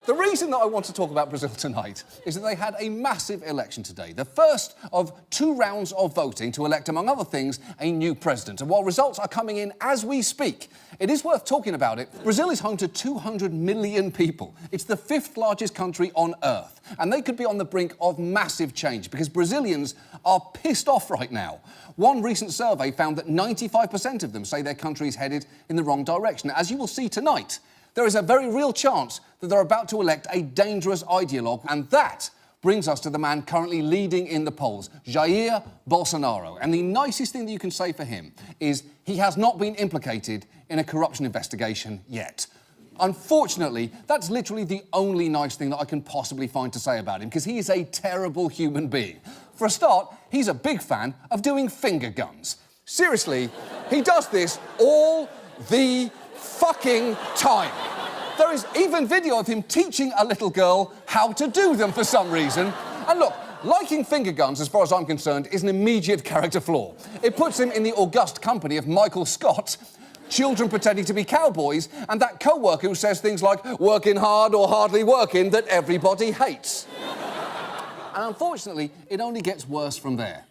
The reason that I want to talk about Brazil tonight is that they had a massive election today, the first of 2 rounds of voting to elect, among other things, a new president. And while results are coming in as we speak, it is worth talking about it. Brazil is home to 200 million people. It's the 5th largest country on Earth, and they could be on the brink of massive change because Brazilians are pissed off right now. One recent survey found that 95% of them say their country is headed in the wrong direction. As you will see tonight, there is a very real chance that they're about to elect a dangerous ideologue, and that brings us to the man currently leading in the polls, Jair Bolsonaro. And the nicest thing that you can say for him is he has not been implicated in a corruption investigation yet. Unfortunately, that's literally the only nice thing that I can possibly find to say about him, because he is a terrible human being. For a start, he's a big fan of doing finger guns. Seriously, he does this all the fucking time. There is even video of him teaching a little girl how to do them for some reason. And look, liking finger guns, as far as I'm concerned, is an immediate character flaw. It puts him in the august company of Michael Scott, children pretending to be cowboys, and that co-worker who says things like working hard or hardly working that everybody hates. And unfortunately, it only gets worse from there.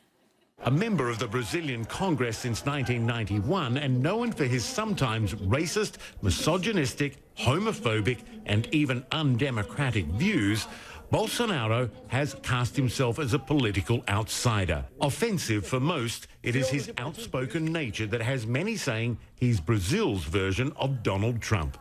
A member of the Brazilian Congress since 1991 and known for his sometimes racist, misogynistic, homophobic and even undemocratic views, Bolsonaro has cast himself as a political outsider. Offensive for most, it is his outspoken nature that has many saying he's Brazil's version of Donald Trump.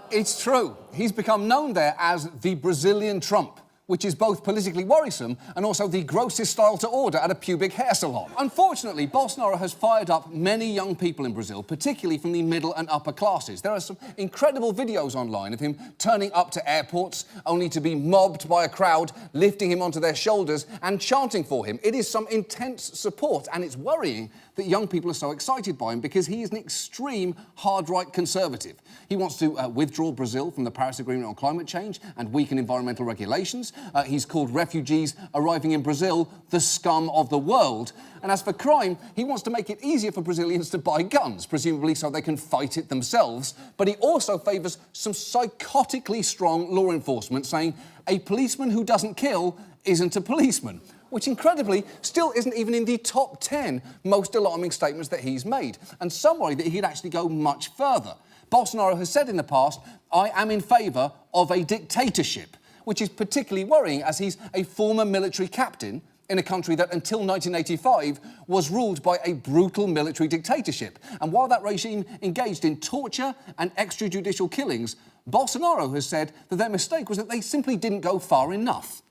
It's true. He's become known there as the Brazilian Trump, which is both politically worrisome and also the grossest style to order at a pubic hair salon. Unfortunately, Bolsonaro has fired up many young people in Brazil, particularly from the middle and upper classes. There are some incredible videos online of him turning up to airports only to be mobbed by a crowd, lifting him onto their shoulders and chanting for him. It is some intense support, and it's worrying that young people are so excited by him because he is an extreme hard-right conservative. He wants to withdraw Brazil from the Paris Agreement on climate change and weaken environmental regulations. He's called refugees arriving in Brazil the scum of the world. And as for crime, he wants to make it easier for Brazilians to buy guns, presumably so they can fight it themselves. But he also favours some psychotically strong law enforcement, saying a policeman who doesn't kill isn't a policeman, which incredibly still isn't even in the top 10 most alarming statements that he's made. And some worry that he'd actually go much further. Bolsonaro has said in the past, I am in favour of a dictatorship, which is particularly worrying as he's a former military captain in a country that until 1985 was ruled by a brutal military dictatorship. And while that regime engaged in torture and extrajudicial killings, Bolsonaro has said that their mistake was that they simply didn't go far enough.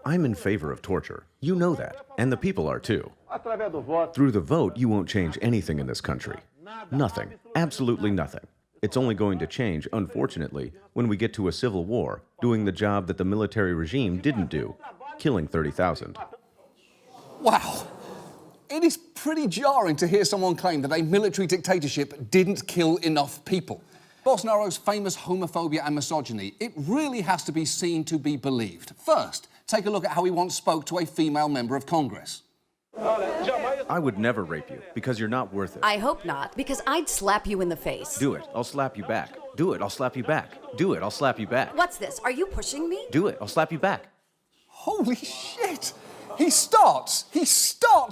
I'm in favor of torture. You know that. And the people are too. Through the vote, you won't change anything in this country. Nothing. Absolutely nothing. It's only going to change, unfortunately, when we get to a civil war, doing the job that the military regime didn't do, killing 30,000. Wow. It is pretty jarring to hear someone claim that a military dictatorship didn't kill enough people. Bolsonaro's famous homophobia and misogyny, it really has to be seen to be believed. First, take a look at how he once spoke to a female member of Congress. I would never rape you, because you're not worth it. I hope not, because I'd slap you in the face. Do it, I'll slap you back. Do it, I'll slap you back. Do it, I'll slap you back. What's this? Are you pushing me? Do it, I'll slap you back. Holy shit! He starts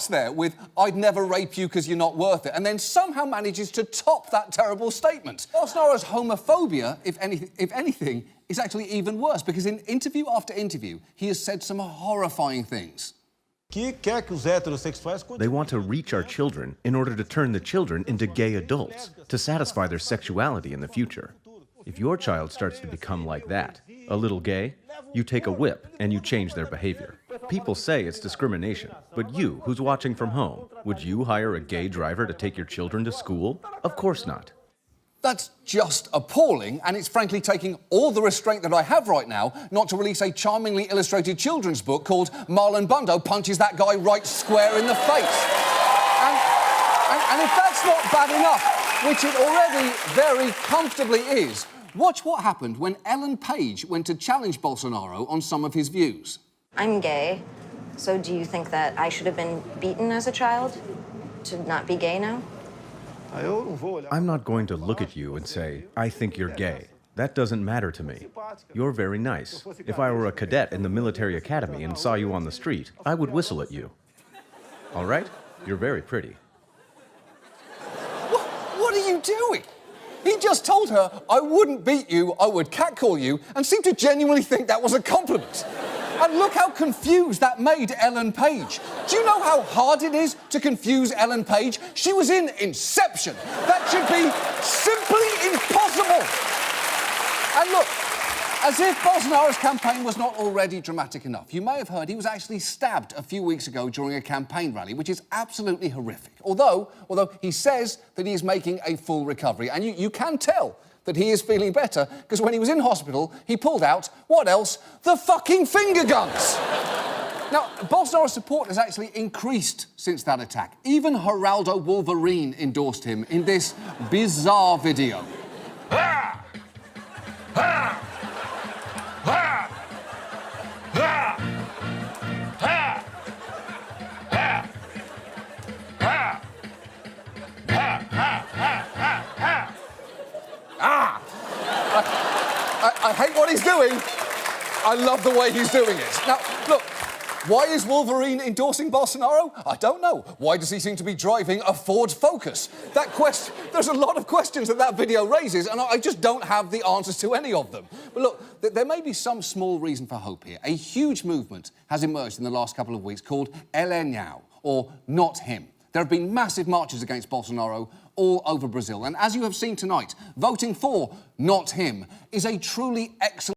there with, I'd never rape you because you're not worth it, and then somehow manages to top that terrible statement. Bolsonaro's homophobia, if anything, is actually even worse, because in interview after interview, he has said some horrifying things. They want to reach our children in order to turn the children into gay adults, to satisfy their sexuality in the future. If your child starts to become like that, a little gay, you take a whip and you change their behavior. People say it's discrimination, but you, who's watching from home, would you hire a gay driver to take your children to school? Of course not. That's just appalling, and it's frankly taking all the restraint that I have right now not to release a charmingly illustrated children's book called Marlon Brando Punches That Guy Right Square in the Face. And if that's not bad enough, which it already very comfortably is, watch what happened when Ellen Page went to challenge Bolsonaro on some of his views. I'm gay, so do you think that I should have been beaten as a child to not be gay now? I'm not going to look at you and say, I think you're gay. That doesn't matter to me. You're very nice. If I were a cadet in the military academy and saw you on the street, I would whistle at you. All right? You're very pretty. What are you doing? He just told her, I wouldn't beat you, I would catcall you, and seemed to genuinely think that was a compliment. And look how confused that made Ellen Page. Do you know how hard it is to confuse Ellen Page? She was in Inception. That should be simply impossible. And look, as if Bolsonaro's campaign was not already dramatic enough, you may have heard he was actually stabbed a few weeks ago during a campaign rally, which is absolutely horrific. Although he says that he is making a full recovery. And you can tell that he is feeling better, because when he was in hospital, he pulled out, what else? The fucking finger guns! Now, Bolsonaro's support has actually increased since that attack. Even Geraldo Wolverine endorsed him in this bizarre video. I hate what he's doing. I love the way he's doing it. Now, look, why is Wolverine endorsing Bolsonaro? I don't know. Why does he seem to be driving a Ford Focus? There's a lot of questions that video raises, and I just don't have the answers to any of them. But look, there may be some small reason for hope here. A huge movement has emerged in the last couple of weeks called Ele Não, or Not Him. There have been massive marches against Bolsonaro all over Brazil. And as you have seen tonight, voting for Not Him is a truly excellent